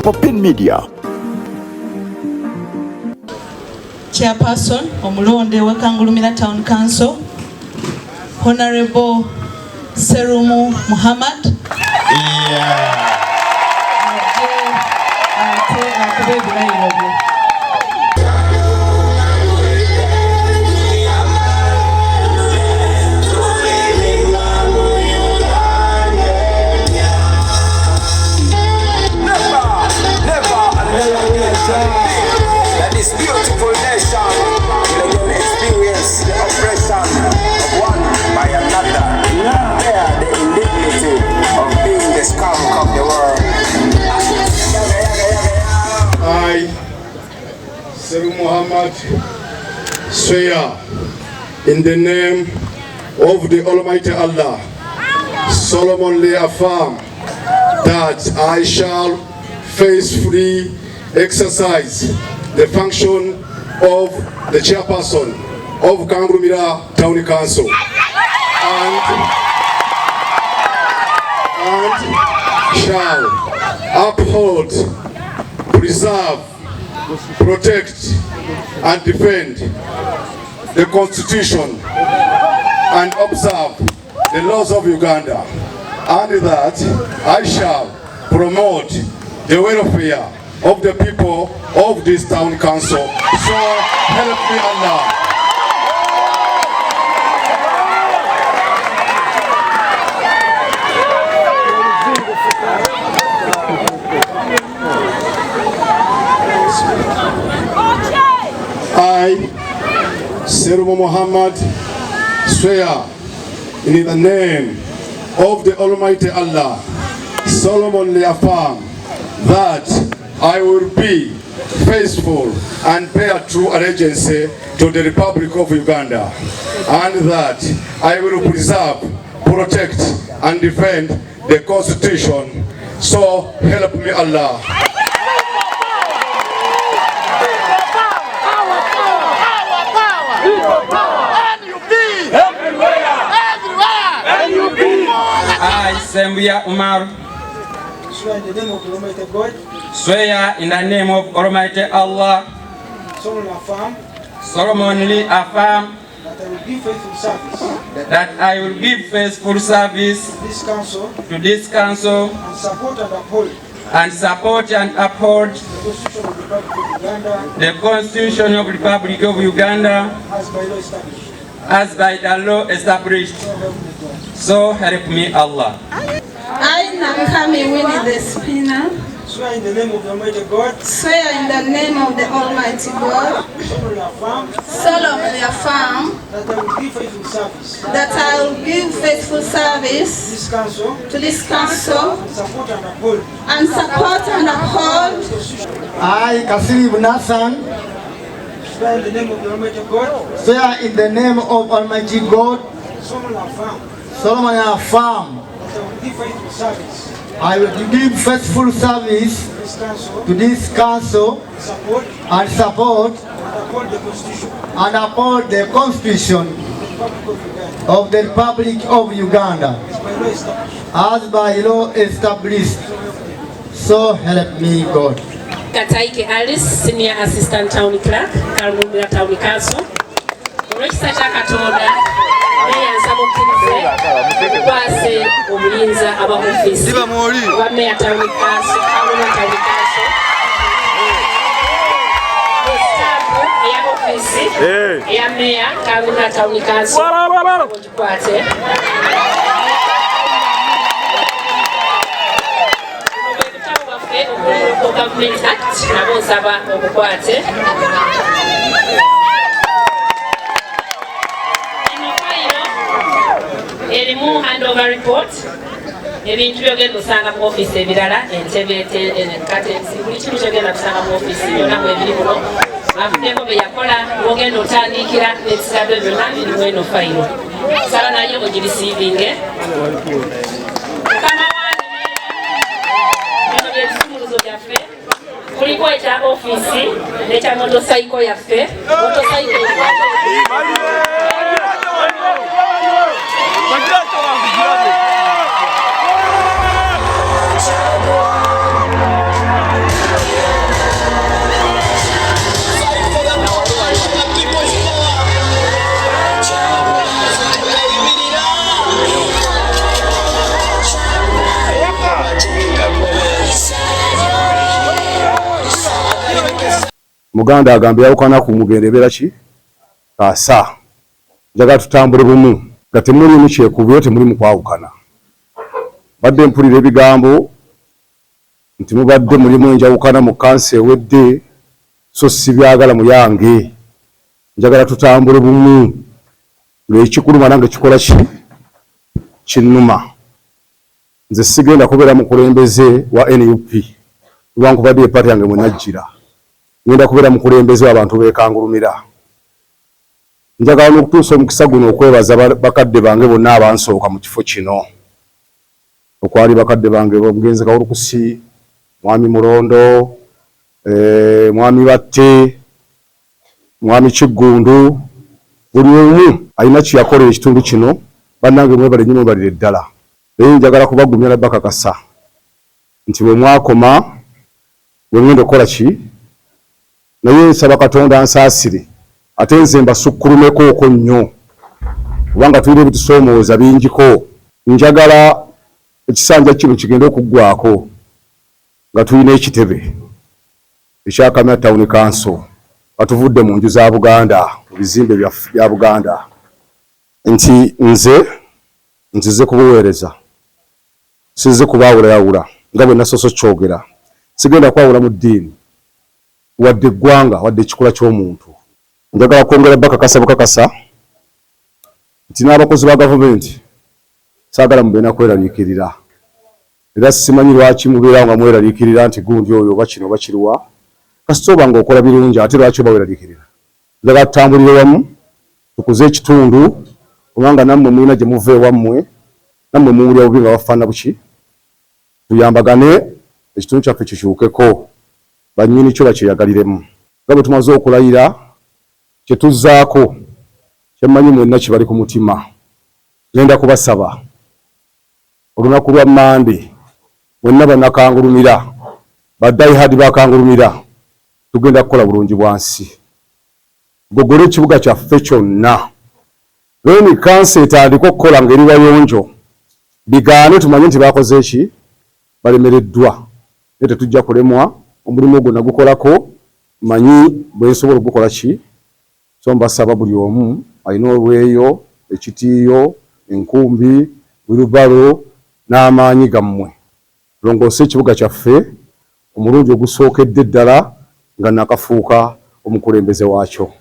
Popin Media. Chairperson omulonde wa Kangulumira Town Council, Honorable Serumu Muhammad. That this beautiful nation will experience the oppression of one by another. Bear the indignity of being the skunk of the world. I, Seru Muhammad, swear in the name of the Almighty Allah, solemnly affirm that I shall faithfully exercise the function of the chairperson of Kangulumira Town Council and shall uphold, preserve, protect and defend the Constitution and observe the laws of Uganda, and that I shall promote the welfare of the people of this town council. So help me Allah. I, Serumu Muhammad, swear in the name of the Almighty Allah, solemnly affirm that I will be faithful and bear true allegiance to the Republic of Uganda, and that I will preserve, protect and defend the Constitution. So help me Allah. I, Sembia Umar, swear in the name of the Almighty God, swear in the name of Almighty Allah, solemnly affirm that I will give faithful service to this council and support and uphold the Constitution of the Republic of Uganda as by the law established. So help me Allah. I, Nakami Winnie the Spinner, swear in the name of the Almighty God, swear in the name of the Almighty God, solemnly affirm that I will give faithful service to this council and support and uphold I, Kasiri Bunasan, swear in the name of the Almighty God, swear in the name of Almighty God, solemnly affirm I will give faithful service to this council and support and uphold the Constitution of the Republic of Uganda as by law established. So help me God. Kataike Alice, Senior Assistant Town Clerk, Kangulumira Town Council. Olw'ekisa Katonda neyanza mukkirize kwase obuyinza aba office wa Mayor Town Council, Kangulumira Town Council. Eya office eya Mayor Kangulumira Town Council ogikwate. Government Act nabo nsaba obukwate. Erimu handover report ebintu byogenda osanga mu office ebirala entebe curtains buli kimu kyogenda kusanga mu office byonna mwebiri muno avuddeko bye yakola ogenda otandikira n'ekisabe byonna birimu eno fayiro sala nayo ogirisiivinge. Kuliko ekya office n'ekya motocycle yaffe. Motocycle Omuganda agambye yawukana ku mugende ebeera ki kaasa. Njagala tutambule bumu nga temulimu kyekubyo, temuli mu kwawukana. Badde mpulira ebigambo nti mubadde mulimu enjawukana mu kansa ewedde, so si byagala mu yange. Njagala tutambule bumu ng'ekikuluma nange kikola ki kinnuma. Nze sigenda kubeera mukulembeze wa NUP lwankubadde epaati yange mwe najjira. Ngenda kubeera mukulembeze w'abantu beekangulumira. Njagala n'okutuusa omukisa guno okwebaza bakadde bange bonna abansooka mu kifo kino. Okwali bakadde bange omugenzi Kawulukusi, Mwami Mulondo, Mwami Batte, Mwami Kiggundu, buli omu alina kyeyakola ekitundu kino. Bannange mwebale nnyo, mwebalire ddala. Naye njagala kubagumya na bakakasa nti bwe mwakoma bwe ngenda okukola ki, naye nsaba Katonda ansaasire ate nze mbasukkulumeko okwo nnyo, kubanga tulina ebitusoomooza bingiko. Njagala ekisanja kino kigenda okuggwako nga tulina ekitebe ekya Kamya Town Council nga tuvudde mu nju za Buganda, mu bizimbe bya Buganda, nti nzize kubuweereza, sizze kubaawulayawula nga bwe nasoso kyogera. Sigenda kwawula mu ddiini wadde eggwanga wadde ekikula ky'omuntu. Njagala kwongera bakakasa nti n'abakozi ba gavumenti saagala mubeera kweraliikirira, era simanyi lwaki mubeera nga mweraliikirira nti gundi oyo oba kino oba kiruwa. Kasita oba ng'okola birungi ate lwaki oba weraliikirira? Njagala tutambulire wamu tukuze ekitundu, kubanga nammwe mulina gye muva ewammwe, nammwe muwulira bubi nga bafaana buki. Tuyambagane ekitundu kyaffe kikyukeko, bannyini kyo bakyeyagaliremu. Nga bwe tumaze okulayira kye tuzzaako, kyemmanyi mwenna kibali ku mutima. Ngenda kubasaba olunaku lwa Mande mwenna bannakangulumira, baddaihadi bakangulumira, tugenda kukola bulungi bwansi, gogole ekibuga kyaffe kyonna. Lweni kansa etandika okukola ngeri bayonjo, bigaane tumanye nti bakoze eki, balemereddwa. Naye tetujja kulemwa, omulimu ogwo nagukolako, manyi bwe nsobola okugukola ki. So mbasaba buli omu alina olweyo, ekitiiyo, enkumbi, wilubalo n'amaanyi gammwe, tulongoose ekibuga kyaffe omulungi ogusookedde ddala nga nakafuuka omukulembeze waakyo.